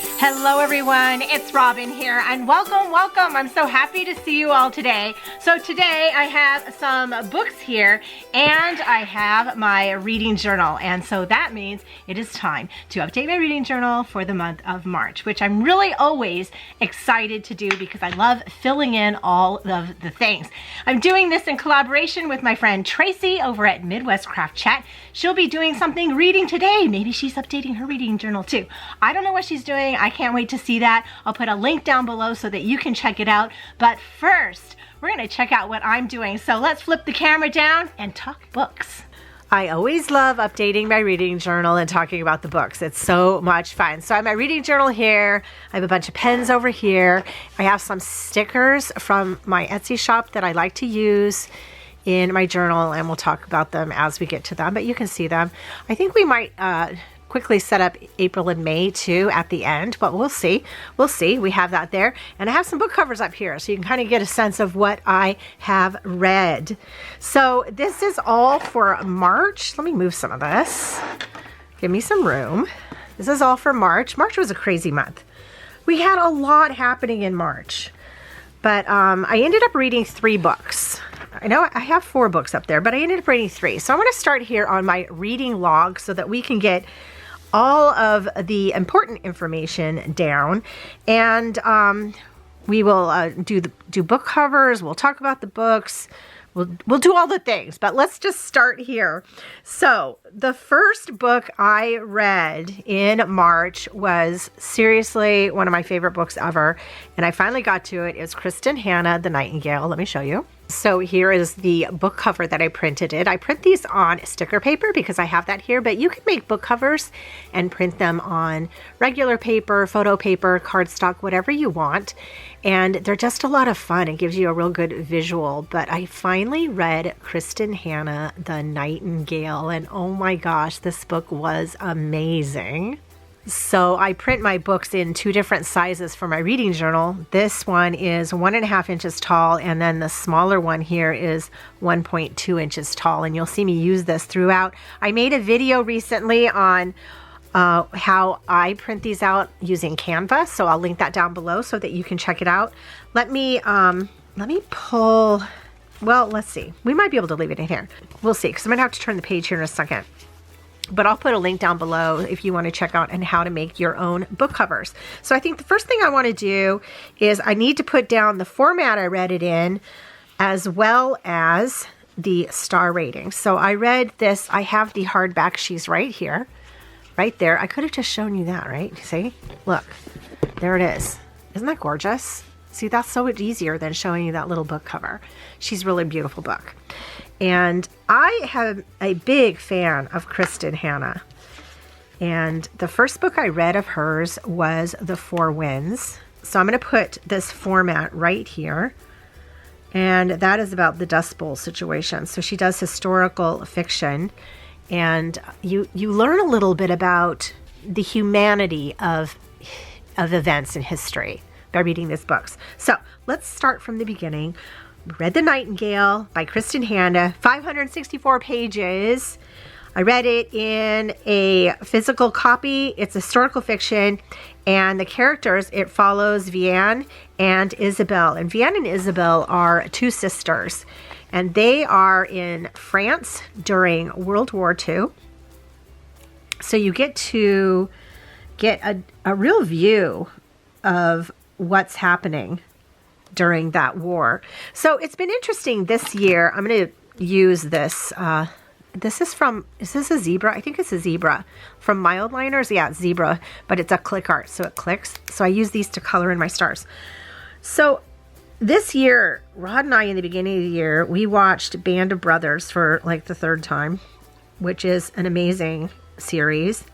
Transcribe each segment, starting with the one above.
Hello everyone, it's Robin here and welcome. I'm so happy to see you all today. So today I have some books here and I have my reading journal, and so that means it is time to update my reading journal for the month of March, which I'm really always excited to do because I love filling in all of the things. I'm doing this in collaboration with my friend Tracie over at Midwest Craft Chat. She'll be doing something reading today. Maybe she's updating her reading journal too. I don't know what she's doing. I can't wait to see that. I'll put a link down below so that you can check it out. But first, we're gonna check out what I'm doing. So let's flip the camera down and talk books. I always love updating my reading journal and talking about the books. It's so much fun. So I have my reading journal here. I have a bunch of pens over here. I have some stickers from my Etsy shop that I like to use in my journal, and we'll talk about them as we get to them, but you can see them. I think we might quickly set up April and May too at the end, but we'll see. We have that there, and I have some book covers up here so you can kind of get a sense of what I have read. So this is all for March. Let me move some of this. Give me some room. This is all for March. March was a crazy month. We had a lot happening in March, but I ended up reading 3 books. I know I have 4 books up there, but I ended up reading 3. So I'm going to start here on my reading log so that we can get all of the important information down, and we will do book covers. We'll talk about the books. We'll do all the things, but let's just start here. So the first book I read in March was seriously one of my favorite books ever, and I finally got to it. It was Kristin Hannah, The Nightingale. Let me show you. So here is the book cover that I printed it. I print these on sticker paper because I have that here, but you can make book covers and print them on regular paper, photo paper, cardstock, whatever you want. And they're just a lot of fun. It gives you a real good visual. But I finally read Kristin Hannah, The Nightingale, and oh my gosh, this book was amazing. So I print my books in 2 different sizes for my reading journal. This one is 1.5 inches tall, and then the smaller one here is 1.2 inches tall, and you'll see me use this throughout. I made a video recently on how I print these out using Canva, so I'll link that down below so that you can check it out. Let me pull, well, let's see. We might be able to leave it in here. We'll see, because I'm gonna have to turn the page here in a second. But I'll put a link down below if you want to check out and how to make your own book covers. So I think the first thing I want to do is I need to put down the format I read it in, as well as the star rating. So I read this, I have the hardback. She's right here, right there. I could have just shown you that, right? See, look, there it is. Isn't that gorgeous? See, that's so much easier than showing you that little book cover. She's a really beautiful book. And I am a big fan of Kristin Hannah. And the first book I read of hers was The Four Winds. So I'm going to put this format right here. And that is about the Dust Bowl situation. So she does historical fiction. And you learn a little bit about the humanity of events in history by reading these books. So let's start from the beginning. Read The Nightingale by Kristin Hannah, 564 pages. I read it in a physical copy. It's historical fiction, and the characters, it follows Vianne and Isabel. And Vianne and Isabel are 2 sisters, and they are in France during World War II. So you get to get a real view of what's happening during that war. So it's been interesting this year. I'm going to use this. Is this a zebra? I think it's a zebra from Mildliners. Yeah, it's zebra, but it's a click art, so it clicks. So I use these to color in my stars. So this year, Rod and I, in the beginning of the year, we watched Band of Brothers for like the 3rd time, which is an amazing series.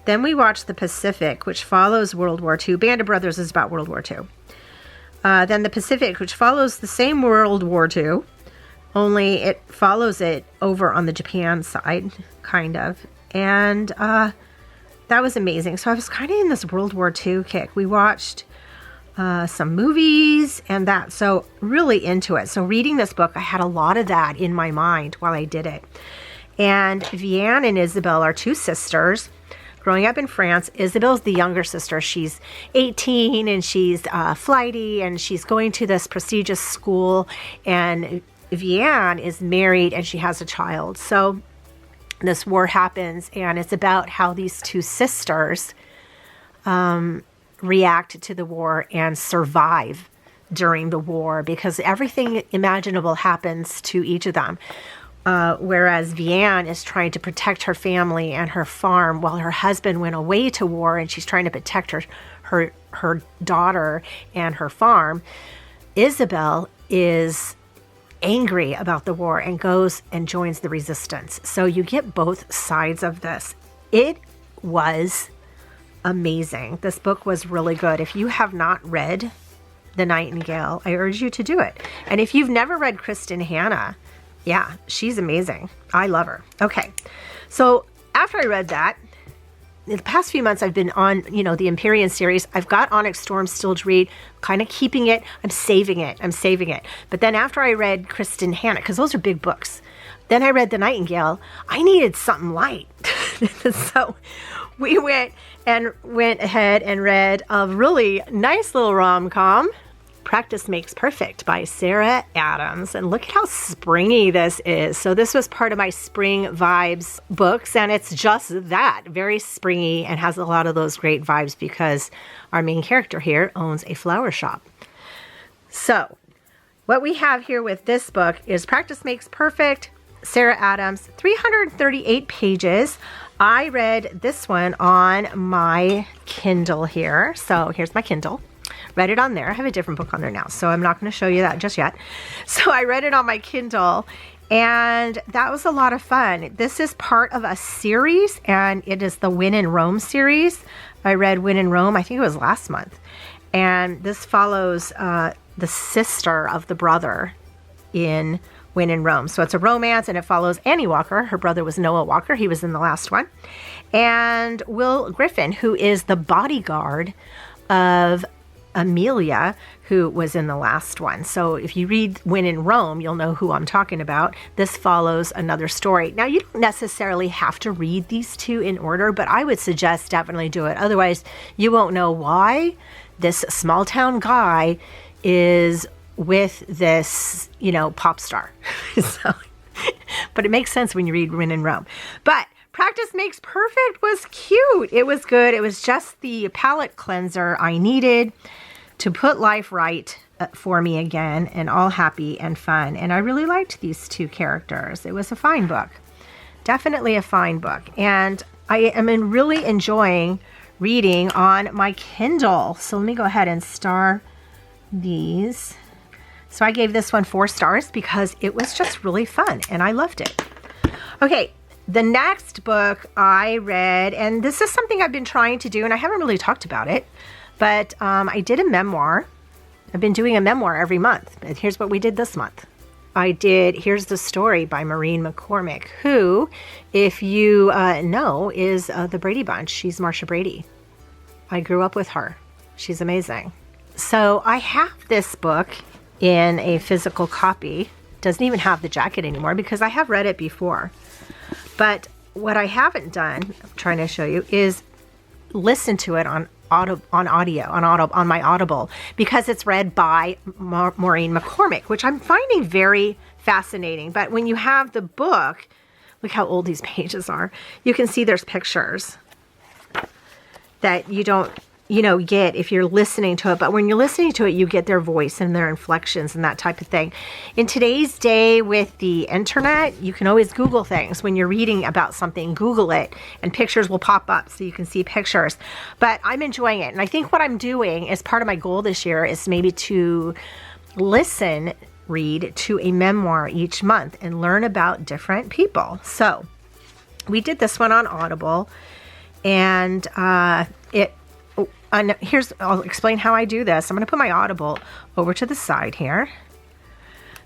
Then we watched The Pacific, which follows World War II. Band of Brothers is about World War II. Then The Pacific, which follows the same World War II, only it follows it over on the Japan side, kind of. And that was amazing. So I was kind of in this World War II kick. We watched some movies and that, so really into it. So reading this book, I had a lot of that in my mind while I did it. And Vianne and Isabel are 2 sisters growing up in France. Isabel's the younger sister. She's 18 and she's flighty and she's going to this prestigious school, and Vianne is married and she has a child. So this war happens, and it's about how these two sisters react to the war and survive during the war, because everything imaginable happens to each of them. Whereas Vianne is trying to protect her family and her farm while her husband went away to war, and she's trying to protect her daughter and her farm. Isabel is angry about the war and goes and joins the resistance. So you get both sides of this. It was amazing. This book was really good. If you have not read The Nightingale, I urge you to do it. And if you've never read Kristen Hanna, yeah, she's amazing. I love her. Okay, so after I read that, in the past few months, I've been on, the Empyrean series. I've got Onyx Storm still to read, kind of keeping it. I'm saving it. But then after I read Kristen Hanna, because those are big books, then I read The Nightingale, I needed something light. So we went ahead and read a really nice little rom-com, Practice Makes Perfect by Sarah Adams. And look at how springy this is. So this was part of my spring vibes books, and it's just that, very springy, and has a lot of those great vibes because our main character here owns a flower shop. So what we have here with this book is Practice Makes Perfect, Sarah Adams, 338 pages. I read this one on my Kindle here. So here's my Kindle. Read it on there. I have a different book on there now, so I'm not going to show you that just yet. So I read it on my Kindle, and that was a lot of fun. This is part of a series, and it is the When in Rome series. I read When in Rome, I think it was last month. And this follows the sister of the brother in When in Rome. So it's a romance, and it follows Annie Walker. Her brother was Noah Walker. He was in the last one. And Will Griffin, who is the bodyguard of Amelia, who was in the last one. So if you read When in Rome, you'll know who I'm talking about. This follows another story. Now, you don't necessarily have to read these two in order, but I would suggest definitely do it. Otherwise, you won't know why this small town guy is with this, pop star. But it makes sense when you read When in Rome. But Practice Makes Perfect was cute. It was good. It was just the palate cleanser I needed to put life right for me again, and all happy and fun. And I really liked these two characters. It was a fine book. Definitely a fine book. And I am really enjoying reading on my Kindle. So let me go ahead and star these. So I gave this one 4 stars because it was just really fun and I loved it. Okay. The next book I read, and this is something I've been trying to do, and I haven't really talked about it, but I did a memoir. I've been doing a memoir every month, but here's what we did this month. I did Here's the Story by Maureen McCormick, who, if you know, is the Brady Bunch. She's Marsha Brady. I grew up with her. She's amazing. So I have this book in a physical copy. Doesn't even have the jacket anymore because I have read it before. But what I haven't done, I'm trying to show you, is listen to it on my Audible, because it's read by Maureen McCormick, which I'm finding very fascinating. But when you have the book, look how old these pages are. You can see there's pictures that you don't, get if you're listening to it. But when you're listening to it, you get their voice and their inflections and that type of thing. In today's day with the internet, you can always Google things. When you're reading about something, Google it, and pictures will pop up so you can see pictures. But I'm enjoying it. And I think what I'm doing as part of my goal this year is maybe to read to a memoir each month and learn about different people. So we did this one on Audible, and I'll explain how I do this. I'm going to put my Audible over to the side here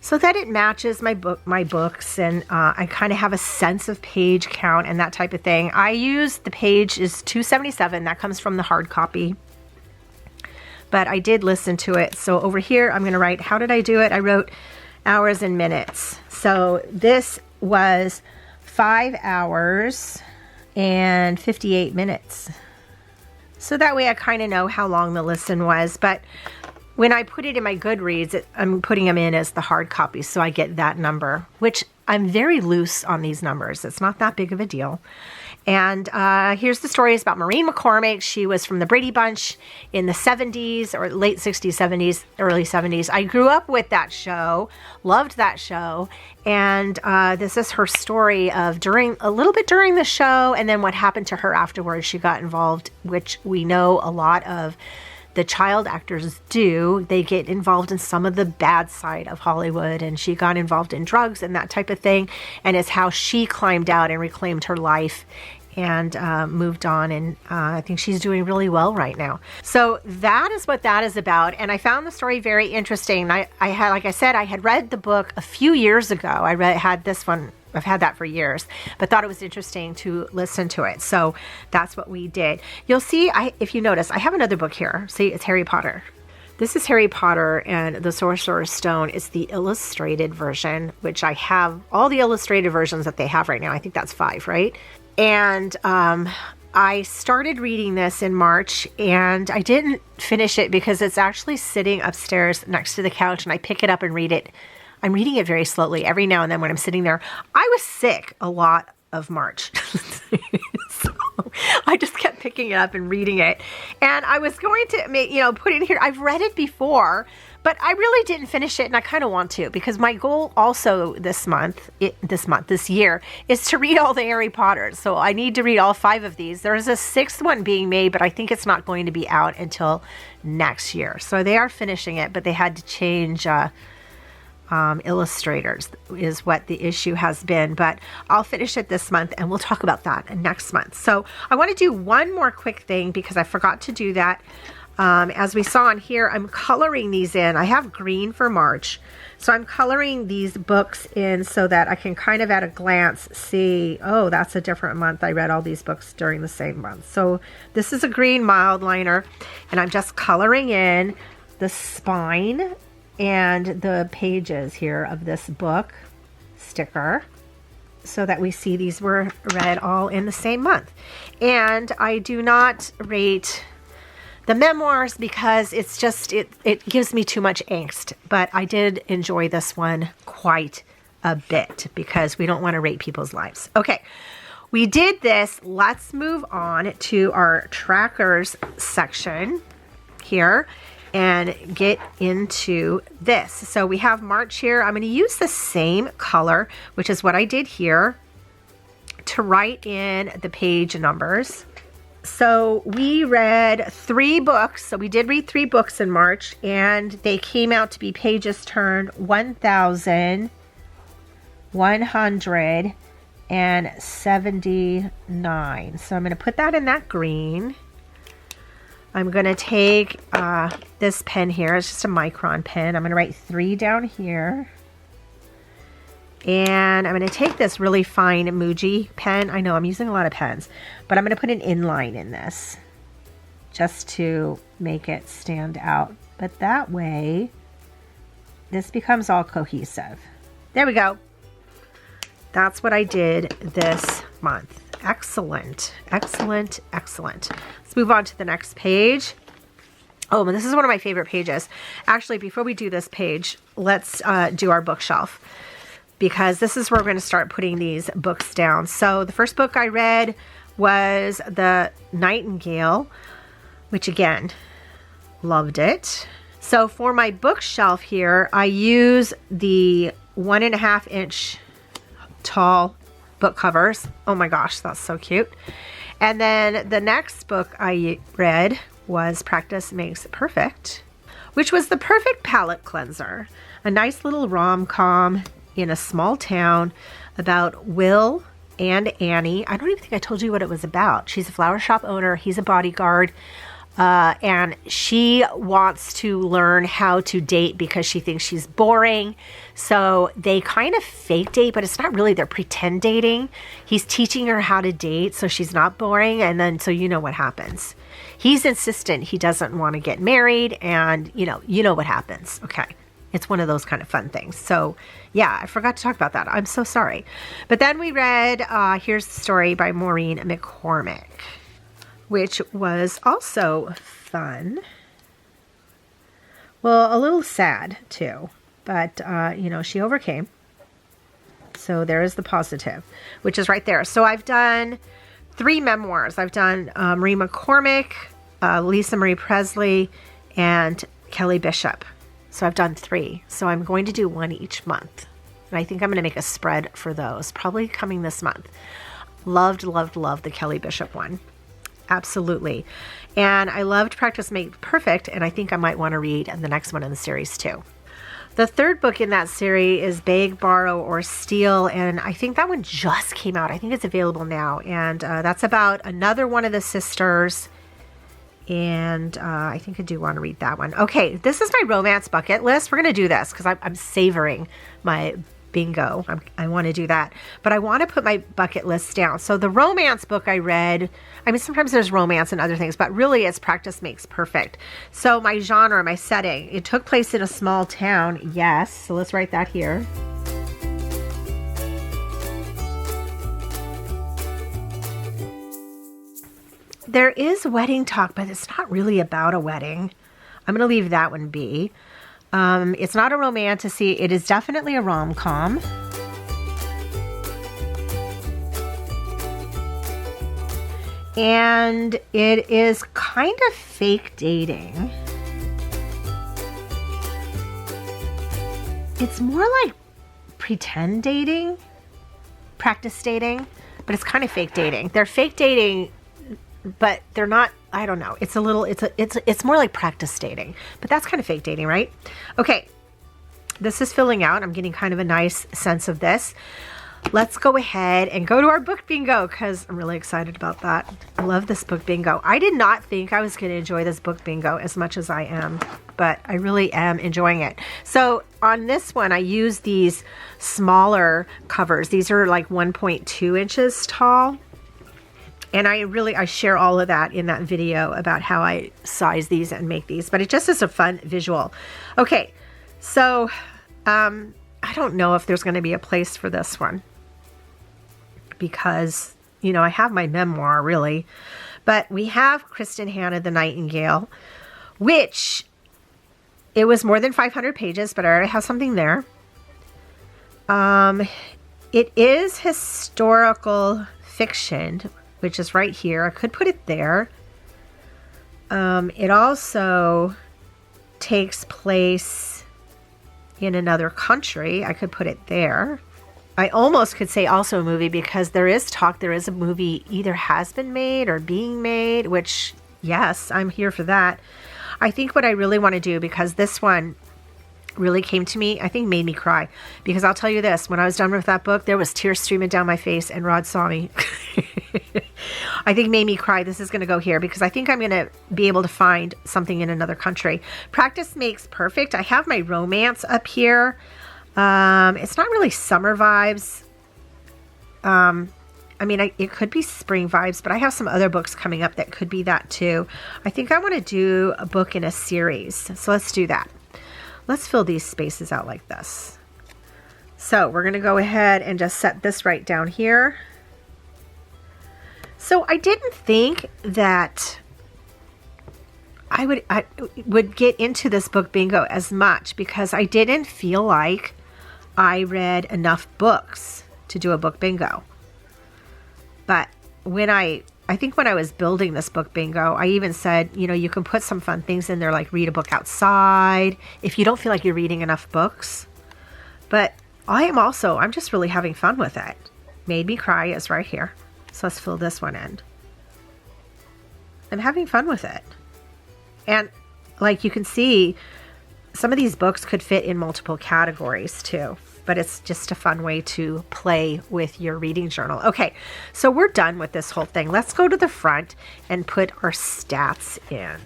so that it matches my books, and I kind of have a sense of page count and that type of thing. I use, the page is 277. That comes from the hard copy. But I did listen to it. So over here, I'm going to write, how did I do it? I wrote hours and minutes. So this was 5 hours and 58 minutes. So that way I kind of know how long the listen was. But when I put it in my Goodreads, I'm putting them in as the hard copy, so I get that number, which I'm very loose on these numbers. It's not that big of a deal. And here's the story. It's about Maureen McCormick. She was from the Brady Bunch in the 70s, or late 60s, 70s, early 70s. I grew up with that show, loved that show. And this is her story of a little bit during the show, and then what happened to her afterwards. She got involved, which we know a lot of the child actors do. They get involved in some of the bad side of Hollywood, and she got involved in drugs and that type of thing. And it's how she climbed out and reclaimed her life and moved on, and I think she's doing really well right now. So that is what that is about, and I found the story very interesting. I had, like I said, I had read the book a few years ago. Had this one. I've had that for years, but thought it was interesting to listen to it. So that's what we did. You'll see, if you notice, I have another book here. See, it's Harry Potter. This is Harry Potter and the Sorcerer's Stone. It's the illustrated version, which I have all the illustrated versions that they have right now. I think that's 5, right? And I started reading this in March, and I didn't finish it because it's actually sitting upstairs next to the couch, and I pick it up and read it. I'm reading it very slowly every now and then when I'm sitting there. I was sick a lot of March. So I just kept picking it up and reading it. And I was going to put it here. I've read it before, but I really didn't finish it, and I kind of want to, because my goal also this year, is to read all the Harry Potters. So I need to read all 5 of these. There's a 6th one being made, but I think it's not going to be out until next year. So they are finishing it, but they had to change illustrators is what the issue has been, but I'll finish it this month, and we'll talk about that next month. So I want to do one more quick thing because I forgot to do that. As we saw on here, I'm coloring these in. I have green for March, so I'm coloring these books in so that I can kind of at a glance see, oh, that's a different month. I read all these books during the same month. So this is a green mild liner, and I'm just coloring in the spine and the pages here of this book sticker so that we see these were read all in the same month. And I do not rate the memoirs because it's just, it gives me too much angst. But I did enjoy this one quite a bit because we don't want to rate people's lives. Okay, we did this. Let's move on to our trackers section here and get into this. So we have March here. I'm going to use the same color, which is what I did here, to write in the page numbers. So we read 3 books. So we did read 3 books in March, and they came out to be pages turned 1,179. So I'm going to put that in that green. I'm going to take this pen here. It's just a micron pen. I'm going to write 3 down here. And I'm going to take this really fine Muji pen. I know I'm using a lot of pens, but I'm going to put an inline in this just to make it stand out. But that way, this becomes all cohesive. There we go. That's what I did this month. Excellent, excellent, excellent. Let's move on to the next page. Oh, and this is one of my favorite pages. Actually, before we do this page, let's do our bookshelf, because this is where we're going to start putting these books down. So the first book I read was the Nightingale, which again, loved it. So for my bookshelf here, I use the 1.5 inch tall book covers. Oh my gosh, that's so cute. And then the next book I read was Practice Makes Perfect, which was the perfect palette cleanser. A nice little rom-com in a small town about Will and Annie. I don't even think I told you what it was about. She's a flower shop owner. He's a bodyguard. And she wants to learn how to date because she thinks she's boring. So they kind of fake date, but it's not really, they're pretend dating. He's teaching her how to date so she's not boring. And then, so you know what happens. He's insistent he doesn't want to get married, and you know what happens. Okay. It's one of those kind of fun things. So yeah, I forgot to talk about that. I'm so sorry. But then we read, here's the story by Maureen McCormick, which was also fun. Well, a little sad too, but you know, she overcame. So there is the positive, which is right there. So I've done 3 memoirs. I've done Marie McCormick, Lisa Marie Presley, and Kelly Bishop. So I've done 3. So I'm going to do 1 each month. And I think I'm going to make a spread for those, probably coming this month. Loved, loved, loved the Kelly Bishop one. Absolutely. And I loved Practice Makes Perfect, and I think I might want to read the next one in the series too. The 3rd book in that series is Beg, Borrow, or Steal, and I think that one just came out. I think it's available now, and that's about another one of the sisters, and I think I do want to read that one. Okay, this is my romance bucket list. We're going to do this because I'm savoring my bingo. I want to do that, but I want to put my bucket list down. So the romance book I read, I mean, sometimes there's romance and other things, but really it's Practice Makes Perfect. So my genre, my setting, it took place in a small town. Yes. So let's write that here. There is wedding talk, but it's not really about a wedding. I'm going to leave that one be. It's not a romantasy. It is definitely a rom-com. And it is kind of fake dating. It's more like pretend dating, practice dating, but it's kind of fake dating. They're fake dating, but they're not, I don't know. It's a little, it's more like practice dating, but that's kind of fake dating, right? Okay. This is filling out. I'm getting kind of a nice sense of this. Let's go ahead and go to our book bingo because I'm really excited about that. I love this book bingo. I did not think I was going to enjoy this book bingo as much as I am, but I really am enjoying it. So on this one, I use these smaller covers. These are like 1.2 inches tall. And I share all of that in that video about how I size these and make these, but it just is a fun visual. Okay, so I don't know if there's going to be a place for this one because, you know, I have my memoir really, but we have Kristen Hannah, the Nightingale, which it was more than 500 pages, but I already have something there. It is historical fiction, which is right here. I could put it there. It also takes place in another country. I could put it there. I almost could say also a movie because there is talk. There is a movie either has been made or being made, which, yes, I'm here for that. I think what I really want to do, because this one really came to me, I think made me cry. Because I'll tell you this, when I was done with that book, there was tears streaming down my face and Rod saw me. I think made me cry. This is going to go here because I think I'm going to be able to find something in another country. Practice Makes Perfect. I have my romance up here. It's not really summer vibes. I mean, it could be spring vibes, but I have some other books coming up that could be that too. I think I want to do a book in a series. So let's do that. Let's fill these spaces out like this. So we're going to go ahead and just set this right down here. So I didn't think that I would get into this book bingo as much because I didn't feel like I read enough books to do a book bingo. But when I think when I was building this book bingo, I even said, you know, you can put some fun things in there like read a book outside if you don't feel like you're reading enough books. But I'm just really having fun with it. Made me cry is right here. So let's fill this one in. I'm having fun with it. And like you can see, some of these books could fit in multiple categories too. But it's just a fun way to play with your reading journal. Okay, so we're done with this whole thing. Let's go to the front and put our stats in.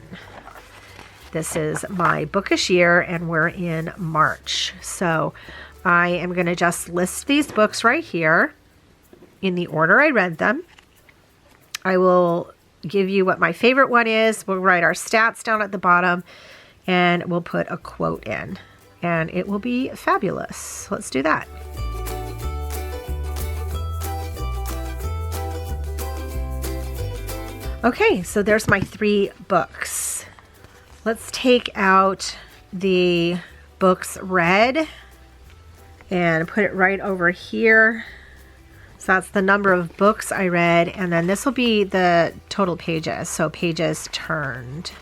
This is my bookish year and we're in March. So I am going to just list these books right here in the order I read them. I will give you what my favorite one is. We'll write our stats down at the bottom and we'll put a quote in. and it will be fabulous. Let's do that. Okay, so there's my 3 books. Let's take out the books read and put it right over here. So that's the number of books I read, and then this will be the total pages, so pages turned.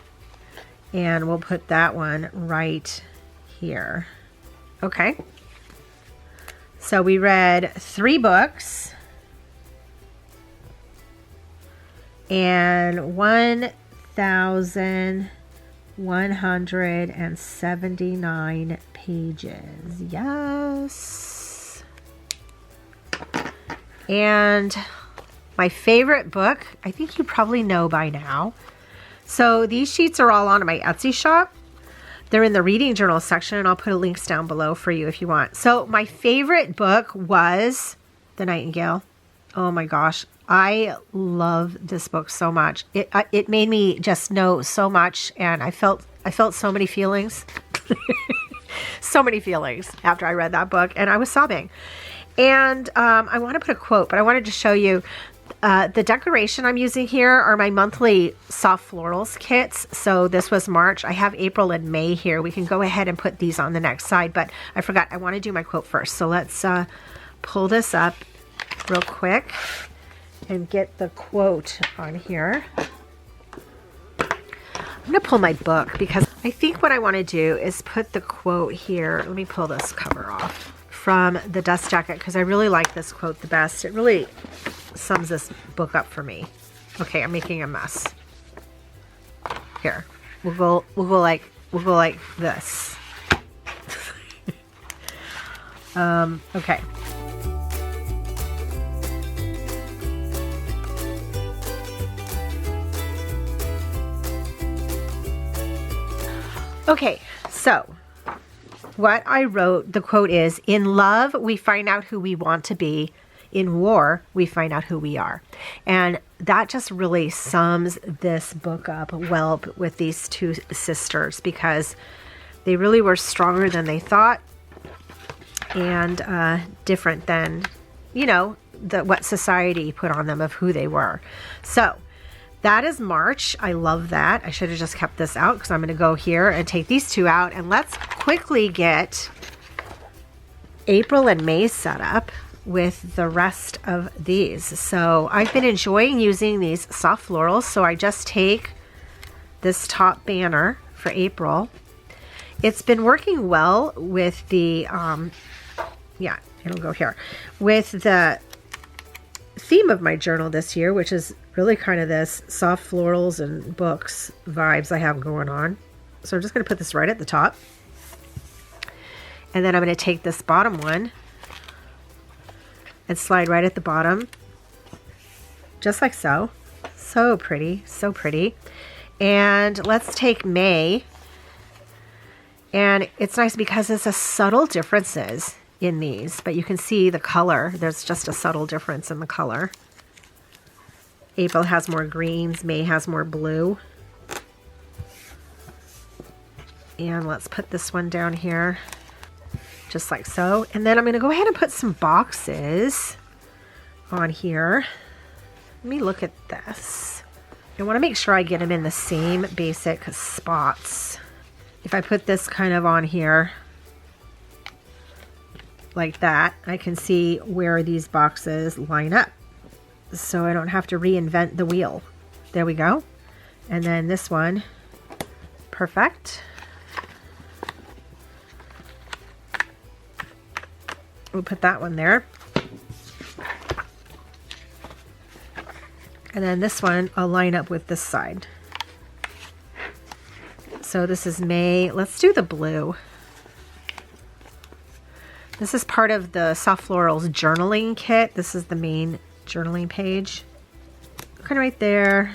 And we'll put that one right here. Okay. So we read 3 books and 1,179 pages. Yes. And my favorite book, I think you probably know by now. So these sheets are all on my Etsy shop. They're in the reading journal section, and I'll put links down below for you if you want. So my favorite book was The Nightingale. Oh my gosh, I love this book so much. It made me just know so much, and I felt so many feelings. So many feelings after I read that book, and I was sobbing. And I want to put a quote, but I wanted to show you the decoration I'm using here are my monthly soft florals kits. So this was March. I have April and May here. We can go ahead and put these on the next side, but I forgot I want to do my quote first. So let's pull this up real quick and get the quote on here. I'm going to pull my book because I think what I want to do is put the quote here. Let me pull this cover off from the dust jacket because I really like this quote the best. It really sums this book up for me. Okay, I'm making a mess. Here, we'll go like this. Okay. Okay, so what I wrote, the quote is, "In love, we find out who we want to be. In war, we find out who we are." And that just really sums this book up well with these 2 sisters, because they really were stronger than they thought, and different than, you know, what society put on them of who they were. So that is March. I love that. I should have just kept this out because I'm going to go here and take these 2 out. And let's quickly get April and May set up with the rest of these. So I've been enjoying using these soft florals. So I just take this top banner for April. It's been working well with the, yeah, it'll go here, with the theme of my journal this year, which is really kind of this soft florals and books vibes I have going on. So I'm just going to put this right at the top. And then I'm going to take this bottom one and slide right at the bottom, just like so. So pretty, so pretty. And let's take May. And it's nice because it's a subtle differences in these, but you can see the color. There's just a subtle difference in the color. April has more greens, May has more blue. And let's put this one down here, just like so. And then I'm going to go ahead and put some boxes on here. Let me look at this. I want to make sure I get them in the same basic spots. If I put this kind of on here, like that, I can see where these boxes line up, so I don't have to reinvent the wheel. There we go. And then this one, perfect. We'll put that one there. And then this one, I'll line up with this side. So this is May. Let's do the blue. This is part of the Soft Florals journaling kit. This is the main journaling page. Kind of right there.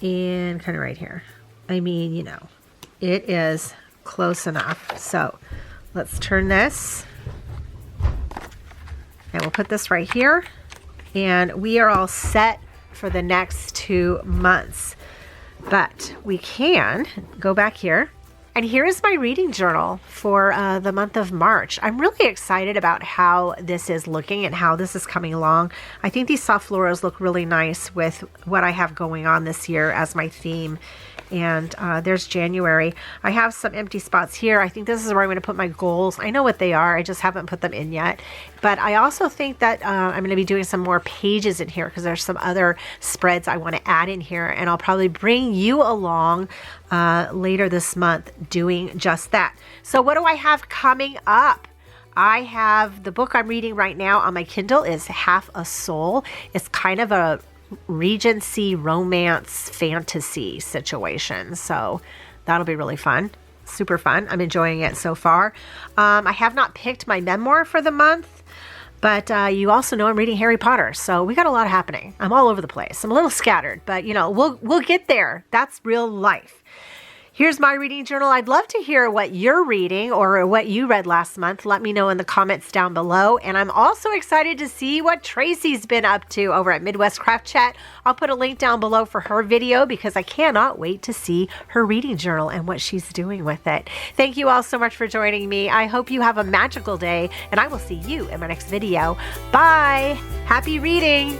And kind of right here. I mean, you know, it is close enough. So let's turn this. And we'll put this right here. And we are all set for the next 2 months. But we can go back here And here is my reading journal for the month of March. I'm really excited about how this is looking and how this is coming along. I think these soft florals look really nice with what I have going on this year as my theme. And there's January. I have some empty spots here. I think this is where I'm going to put my goals. I know what they are. I just haven't put them in yet. But I also think that I'm going to be doing some more pages in here because there's some other spreads I want to add in here. And I'll probably bring you along later this month doing just that. So what do I have coming up? I have the book I'm reading right now on my Kindle is Half a Soul. It's kind of a Regency romance fantasy situation. So that'll be really fun. Super fun. I'm enjoying it so far. I have not picked my memoir for the month, but you also know I'm reading Harry Potter. So we got a lot happening. I'm all over the place. I'm a little scattered, but you know, we'll get there. That's real life. Here's my reading journal. I'd love to hear what you're reading or what you read last month. Let me know in the comments down below. And I'm also excited to see what Tracie's been up to over at Midwest Craft Chat. I'll put a link down below for her video because I cannot wait to see her reading journal and what she's doing with it. Thank you all so much for joining me. I hope you have a magical day and I will see you in my next video. Bye. Happy reading.